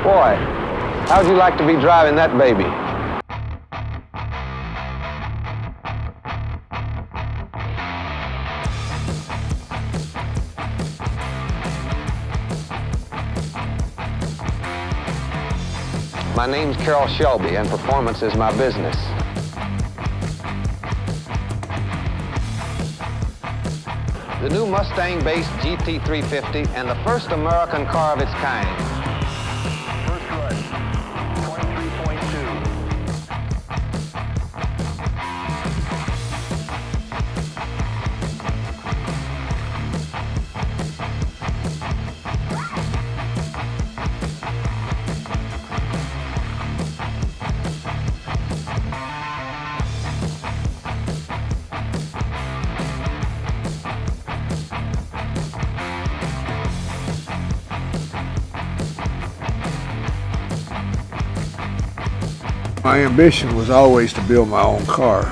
Boy, how'd you like to be driving that baby? My name's Carroll Shelby, and performance is my business. The new Mustang-based GT350 and the first American car of its kind. First run, 23.2. My ambition was always to build my own car.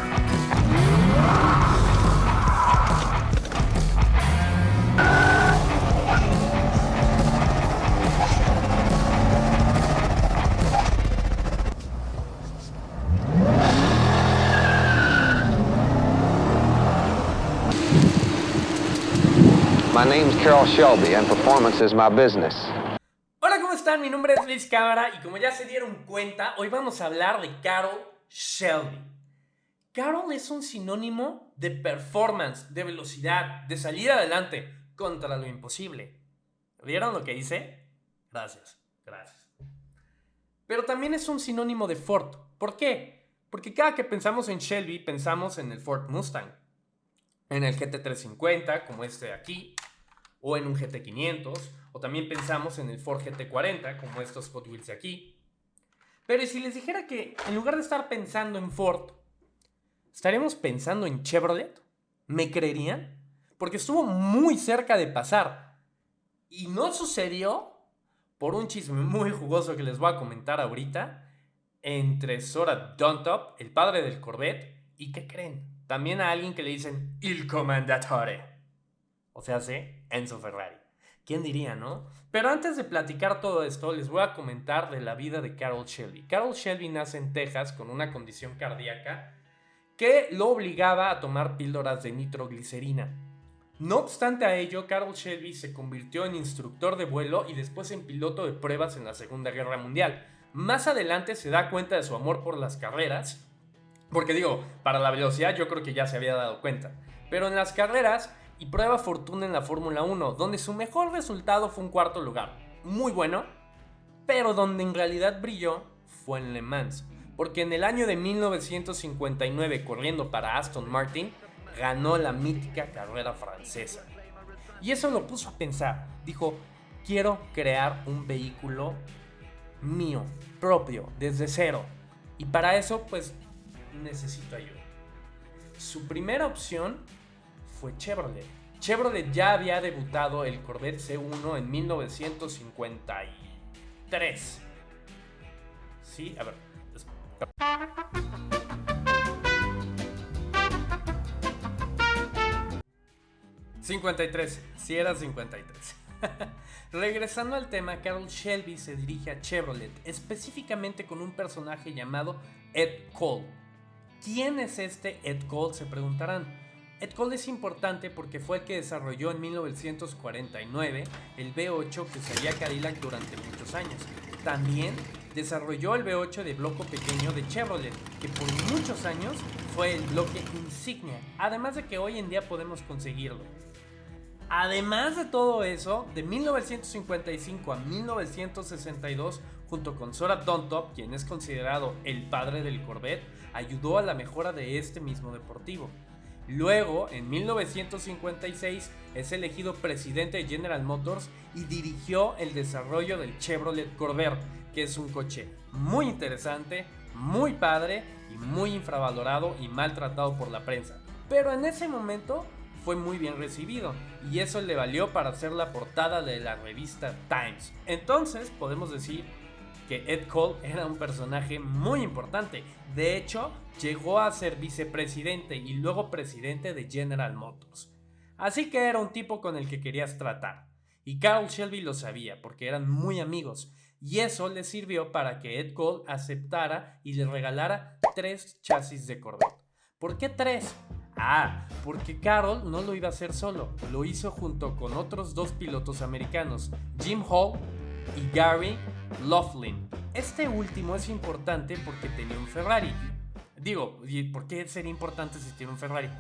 My name's Carroll Shelby, and performance is my business. Hola, ¿cómo están? Mi nombre es Luis Cámara y como ya se dieron cuenta, hoy vamos a hablar de Carroll Shelby. Carroll es un sinónimo de performance, de velocidad, de salir adelante contra lo imposible. ¿Vieron lo que hice? Gracias. Pero también es un sinónimo de Ford. ¿Por qué? Porque cada que pensamos en Shelby, pensamos en el Ford Mustang, en el GT350, como este de aquí, o en un GT500, o también pensamos en el Ford GT40, como estos Hot Wheels de aquí. Pero si les dijera que en lugar de estar pensando en Ford, estaríamos pensando en Chevrolet, ¿me creerían? Porque estuvo muy cerca de pasar. Y no sucedió por un chisme muy jugoso que les voy a comentar ahorita, entre Sora Duntop, el padre del Corvette, y ¿qué creen? También a alguien que le dicen Il Commendatore. O sea, Enzo Ferrari. ¿Quién diría, no? Pero antes de platicar todo esto, les voy a comentar de la vida de Carroll Shelby. Carroll Shelby nace en Texas con una condición cardíaca que lo obligaba a tomar píldoras de nitroglicerina. No obstante a ello, Carroll Shelby se convirtió en instructor de vuelo y después en piloto de pruebas en la Segunda Guerra Mundial. Más adelante se da cuenta de su amor por las carreras, porque para la velocidad yo creo que ya se había dado cuenta. Pero en las carreras, y prueba fortuna en la Fórmula 1, donde su mejor resultado fue un cuarto lugar. Muy bueno, pero donde en realidad brilló fue en Le Mans, porque en el año de 1959, corriendo para Aston Martin, ganó la mítica carrera francesa. Y eso lo puso a pensar. Dijo, quiero crear un vehículo mío, propio, desde cero. Y para eso, pues, necesito ayuda. Su primera opción fue Chevrolet. Chevrolet ya había debutado el Corvette C1 en 1953. Sí, a ver. 53, sí era 53. Regresando al tema, Carroll Shelby se dirige a Chevrolet, específicamente con un personaje llamado Ed Cole. ¿Quién es este Ed Cole?, se preguntarán. Ed Cole es importante porque fue el que desarrolló en 1949 el V8 que usaría Cadillac durante muchos años. También desarrolló el V8 de bloque pequeño de Chevrolet, que por muchos años fue el bloque insignia, además de que hoy en día podemos conseguirlo. Además de todo eso, de 1955 a 1962, junto con Sora Duntop, quien es considerado el padre del Corvette, ayudó a la mejora de este mismo deportivo. Luego, en 1956, es elegido presidente de General Motors y dirigió el desarrollo del Chevrolet Corvair, que es un coche muy interesante, muy padre y muy infravalorado y maltratado por la prensa. Pero en ese momento fue muy bien recibido y eso le valió para hacer la portada de la revista Times. Entonces podemos decir que Ed Cole era un personaje muy importante. De hecho, llegó a ser vicepresidente y luego presidente de General Motors. Así que era un tipo con el que querías tratar. Y Carroll Shelby lo sabía porque eran muy amigos. Y eso le sirvió para que Ed Cole aceptara y le regalara 3 chasis de Corvette. ¿Por qué 3? Porque Carroll no lo iba a hacer solo, lo hizo junto con otros 2 pilotos americanos, Jim Hall y Gary Laughlin. Este último es importante porque tenía un Ferrari. Digo, ¿por qué sería importante si tiene un Ferrari?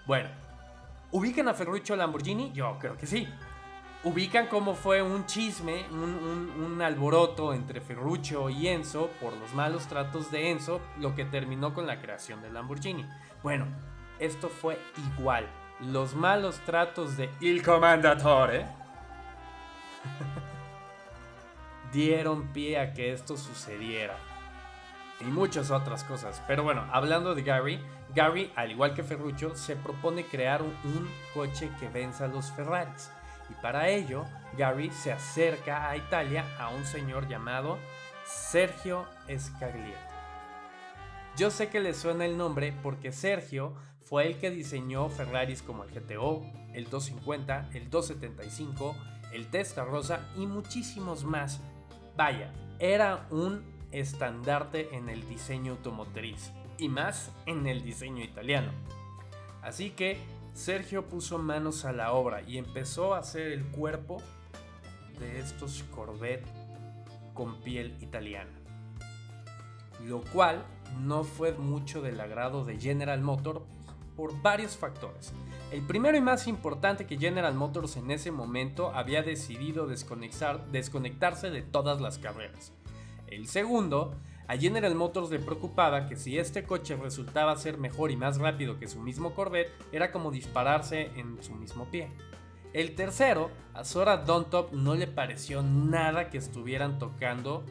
Bueno, ¿ubican a Ferruccio Lamborghini? Yo creo que sí. ¿Ubican cómo fue un chisme, un alboroto entre Ferruccio y Enzo por los malos tratos de Enzo, lo que terminó con la creación del Lamborghini? Bueno, esto fue igual. Los malos tratos de Il Commendatore dieron pie a que esto sucediera. Y muchas otras cosas. Pero bueno, hablando de Gary, al igual que Ferruccio, se propone crear un coche que venza a los Ferraris. Y para ello, Gary se acerca a Italia a un señor llamado Sergio Scaglietti. Yo sé que les suena el nombre porque Sergio fue el que diseñó Ferraris como el GTO, el 250, el 275, el Testarossa y muchísimos más. Vaya, era un estandarte en el diseño automotriz y más en el diseño italiano. Así que Sergio puso manos a la obra y empezó a hacer el cuerpo de estos Corvette con piel italiana, lo cual no fue mucho del agrado de General Motors por varios factores. El primero y más importante, que General Motors en ese momento había decidido desconectarse de todas las carreras. El segundo, a General Motors le preocupaba que si este coche resultaba ser mejor y más rápido que su mismo Corvette, era como dispararse en su mismo pie. El tercero, a Zora Duntop no le pareció nada que estuvieran tocando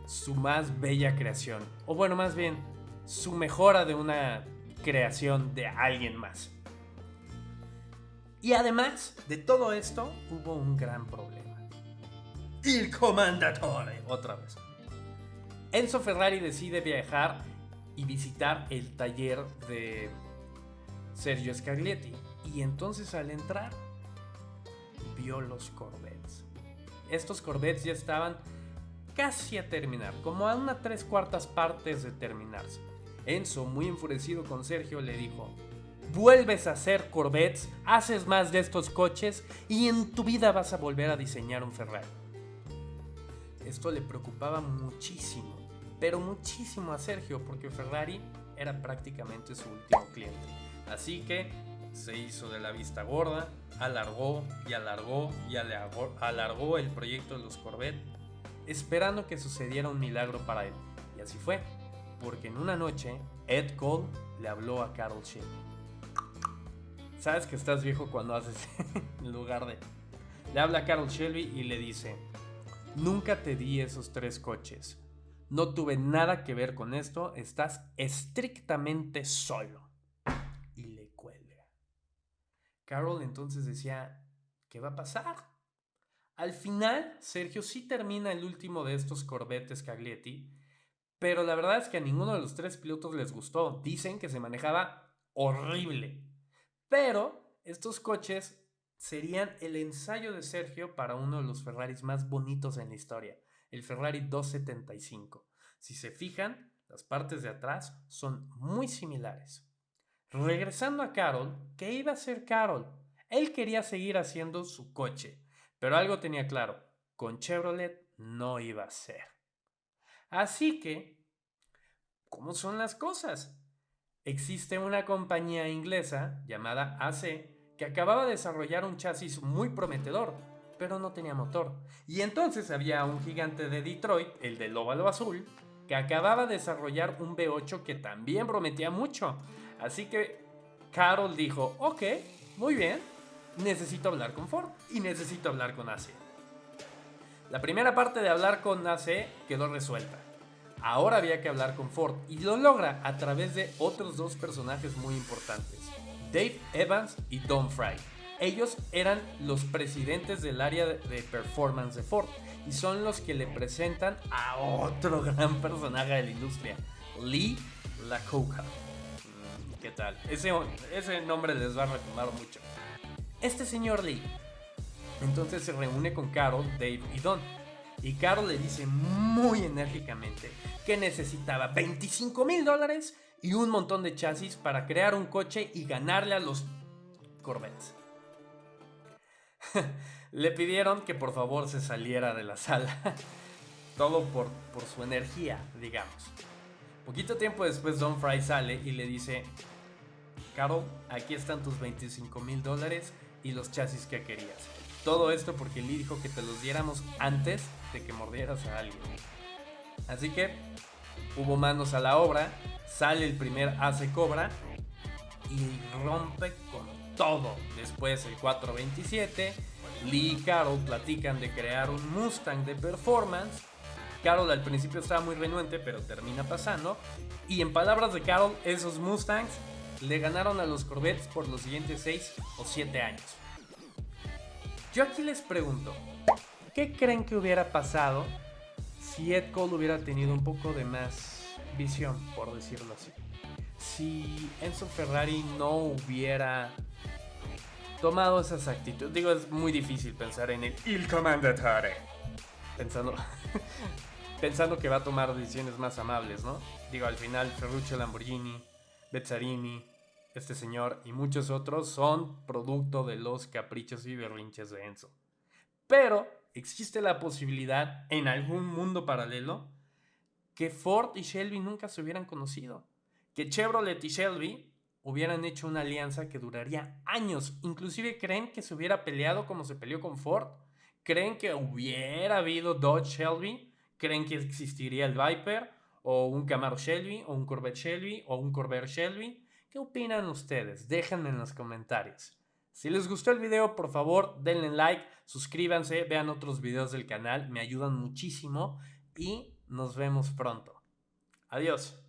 su más bella creación, o bueno, más bien, su mejora de una creación de alguien más. Y además de todo esto, hubo un gran problema. Il Commendatore, otra vez. Enzo Ferrari decide viajar y visitar el taller de Sergio Scaglietti. Y entonces al entrar, vio los Corvettes. Estos Corvettes ya estaban casi a terminar, como a una 3/4 partes de terminarse. Enzo, muy enfurecido con Sergio, le dijo: vuelves a hacer Corvettes, haces más de estos coches y en tu vida vas a volver a diseñar un Ferrari. Esto le preocupaba muchísimo, pero muchísimo a Sergio, porque Ferrari era prácticamente su último cliente. Así que se hizo de la vista gorda, alargó el proyecto de los Corvette, esperando que sucediera un milagro para él. Y así fue, porque en una noche Ed Cole le habló a Carroll Shelby. Sabes que estás viejo cuando haces en lugar de... Le habla a Carroll Shelby y le dice: nunca te di esos 3 coches. No tuve nada que ver con esto. Estás estrictamente solo. Y le cuelga. Carroll entonces decía: ¿qué va a pasar? Al final, Sergio sí termina el último de estos Corvette Scaglietti, pero la verdad es que a ninguno de los 3 pilotos les gustó. Dicen que se manejaba horrible. Pero estos coches serían el ensayo de Sergio para uno de los Ferraris más bonitos en la historia, el Ferrari 275. Si se fijan, las partes de atrás son muy similares. Regresando a Carroll, ¿qué iba a hacer Carroll? Él quería seguir haciendo su coche, pero algo tenía claro: con Chevrolet no iba a ser. Así que, ¿cómo son las cosas? Existe una compañía inglesa llamada AC que acababa de desarrollar un chasis muy prometedor, pero no tenía motor. Y entonces había un gigante de Detroit, el del óvalo azul, que acababa de desarrollar un V8 que también prometía mucho. Así que Carroll dijo: ok, muy bien, necesito hablar con Ford y necesito hablar con AC. La primera parte de hablar con AC quedó resuelta. Ahora había que hablar con Ford, y lo logra a través de otros 2 personajes muy importantes, Dave Evans y Don Fry. Ellos eran los presidentes del área de performance de Ford y son los que le presentan a otro gran personaje de la industria, Lee Iacocca. ¿Qué tal? Ese nombre les va a retomar mucho. Este señor Lee entonces se reúne con Carroll, Dave y Don Y Carroll le dice muy enérgicamente que necesitaba $25,000 y un montón de chasis para crear un coche y ganarle a los Corvettes. Le pidieron que por favor se saliera de la sala. Todo por su energía, digamos. Poquito tiempo después Don Fry sale y le dice: Carroll, aquí están tus $25,000 y los chasis que querías. Todo esto porque Lee dijo que te los diéramos antes de que mordieras a alguien. Así que hubo manos a la obra, sale el primer Ace Cobra y rompe con todo. Después el 427, Lee y Carroll platican de crear un Mustang de performance. Carroll al principio estaba muy renuente, pero termina pasando. Y en palabras de Carroll, esos Mustangs le ganaron a los Corvettes por los siguientes 6 o 7 años. Yo aquí les pregunto, ¿qué creen que hubiera pasado si Ed Cole hubiera tenido un poco de más visión, por decirlo así? Si Enzo Ferrari no hubiera tomado esas actitudes. Digo, es muy difícil pensar en el Commendatore, pensando que va a tomar decisiones más amables, ¿no? Digo, al final Ferruccio Lamborghini, Bezzarini, este señor y muchos otros son producto de los caprichos y berrinches de Enzo. Pero existe la posibilidad, en algún mundo paralelo, que Ford y Shelby nunca se hubieran conocido. Que Chevrolet y Shelby hubieran hecho una alianza que duraría años. Inclusive creen que se hubiera peleado como se peleó con Ford. Creen que hubiera habido Dodge Shelby. Creen que existiría el Viper, o un Camaro Shelby, o un Corvette Shelby, o un Corvair Shelby. ¿Qué opinan ustedes? Déjenme en los comentarios. Si les gustó el video, por favor, denle like, suscríbanse, vean otros videos del canal, me ayudan muchísimo y nos vemos pronto. Adiós.